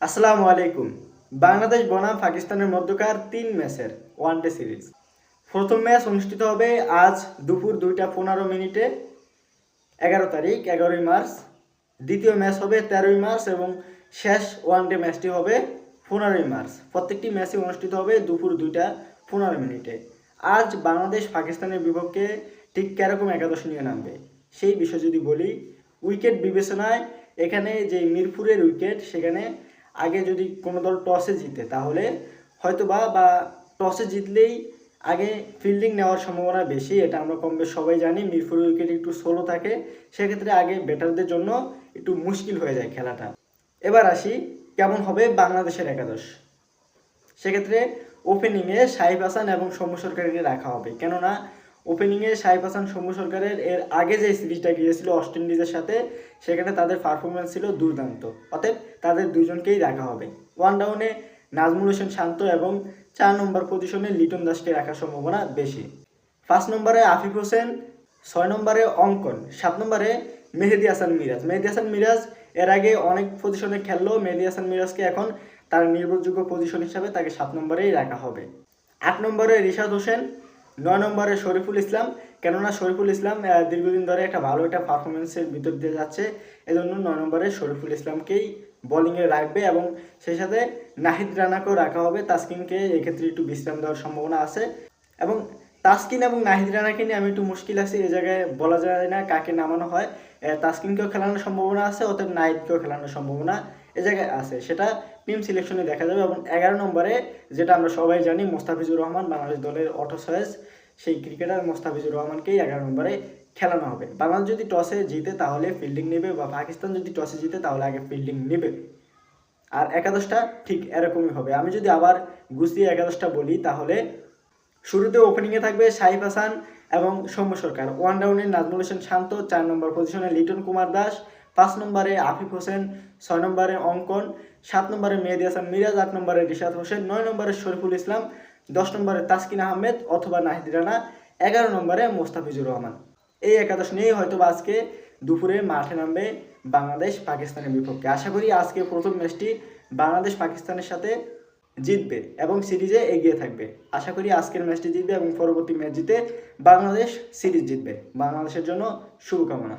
আসসালামু আলাইকুম। বাংলাদেশ বনাম পাকিস্তানের মধ্যকার ৩ ম্যাচের ওয়ানডে সিরিজ। প্রথম ম্যাচ অনুষ্ঠিত হবে আজ দুপুর ২টা ১৫ মিনিটে ১১ তারিখ ১১ই মার্চ। দ্বিতীয় ম্যাচ হবে ১৩ই মার্চ এবং শেষ ওয়ানডে ম্যাচটি হবে ১৫ই মার্চ। প্রত্যেকটি ম্যাচই অনুষ্ঠিত হবে দুপুর ২টা ১৫ মিনিটে। আজ বাংলাদেশ পাকিস্তানের বিপক্ষে ঠিক কেরকম একাদশ নিয়ে নামবে সেই বিষয় যদি বলি, উইকেট বিবেচনায় এখানে যে মিরপুরের উইকেট, সেখানে আগে যদি কোনো দল টসে জিতে তাহলে হয়তো বা টসে জিতলেই আগে ফিল্ডিং নেওয়ার সম্ভাবনা বেশি। এটা আমরা কম বেশ সবাই জানি। মিরপুরের উইকেট একটু স্লো থাকে, সেক্ষেত্রে আগে ব্যাটারদের জন্য একটু মুশকিল হয়ে যায় খেলাটা। এবার আসি কেমন হবে বাংলাদেশের একাদশ। সেক্ষেত্রে ওপেনিংয়ে শাহিব হাসান এবং সৌম্য সরকারকে রাখা হবে, কেননা ওপেনিংয়ে শাহিব হাসান সৌম্য সরকারের এর আগে যে সিরিজটা গিয়েছিল ওয়েস্ট ইন্ডিজের সাথে, সেখানে তাদের পারফরমেন্স ছিল দুর্দান্ত। অতএব তাদের দুজনকেই রাখা হবে। ওয়ান ডাউনে নাজমুল হোসেন শান্ত এবং ৪ নম্বর পজিশনে লিটন দাসকে রাখার সম্ভাবনা বেশি। ৫ নম্বরে আফিফ হোসেন, ৬ নম্বরে অঙ্কন, ৭ নম্বরে মেহেদী হাসান মিরাজ। মেহেদী হাসান মিরাজ এর আগে অনেক পজিশনে খেললেও মেহেদী হাসান মিরাজকে এখন তার নির্ভরযোগ্য পজিশন হিসাবে তাকে ৭ নম্বরেই রাখা হবে। ৮ নম্বরে রিশাদ হোসেন, ৯ নম্বরে শরীফুল ইসলাম, কেননা শরীফুল ইসলাম দীর্ঘদিন ধরে ভালো একটা পারফরমেন্সের ভিতর দিয়ে যাচ্ছে, এজন্য ৯ নম্বরে শরীফুল ইসলামকেই বোলিংয়ে রাখবে এবং সেই সাথে নাহিদ রানাকেও রাখা হবে। তাসকিনকে এক্ষেত্রে একটু বিশ্রাম দেওয়ার সম্ভাবনা আছে এবং তাসকিন এবং নাহিদ রানাকে নিয়ে আমি একটু মুশকিল আছি। এই জায়গায় বলা যায় না কাকে নামানো হয়। তাসকিনকেও খেলানোর সম্ভাবনা আছে, অতএব নাহিদকেও খেলানোর সম্ভাবনা এ জায়গায় আছে। সেটা টিম সিলেকশনে দেখা যাবে। এবং ১১ নম্বরে যেটা আমরা সবাই জানি, মোস্তাফিজুর রহমান, বাংলাদেশ দলের অটো চয়েস, সেই ক্রিকেটার মোস্তাফিজুর রহমানকেই ১১ নম্বরে খেলানো হবে। বাংলাদেশ যদি টসে জিতে তাহলে ফিল্ডিং নেবে, বা পাকিস্তান যদি টসে জিতে তাহলে আগে ফিল্ডিং নেবে। আর একাদশটা ঠিক এরকমই হবে। আমি যদি আবার গুছিয়ে একাদশটা বলি, তাহলে শুরুতে ওপেনিংয়ে থাকবে শাহিব হাসান এবং সৌম্য সরকার। ওয়ান ডাউনে নাজমুল হোসেন শান্ত, ৪ নম্বর পজিশনে লিটন কুমার দাস, ৫ নম্বরে আফিফ হোসেন, ৬ নম্বরে অঙ্কন, ৭ নম্বরে মেহেদী হাসান মিরাজ, ৮ নম্বরে রিশাদ হোসেন, ৯ নম্বরে শরীফুল ইসলাম, ১০ নম্বরে তাসকিন আহমেদ অথবা নাহিদ রানা, ১১ নম্বরে মোস্তাফিজুর রহমান। এই একাদশ নিয়েই হয়তো আজকে দুপুরে মাঠে নামবে বাংলাদেশ পাকিস্তানের বিপক্ষে। আশা করি আজকে প্রথম ম্যাচটি বাংলাদেশ পাকিস্তানের সাথে জিতবে এবং সিরিজে এগিয়ে থাকবে। আশা করি আজকের ম্যাচটি জিতবে এবং পরবর্তী ম্যাচ জিতে বাংলাদেশ সিরিজ জিতবে। বাংলাদেশের জন্য শুভকামনা।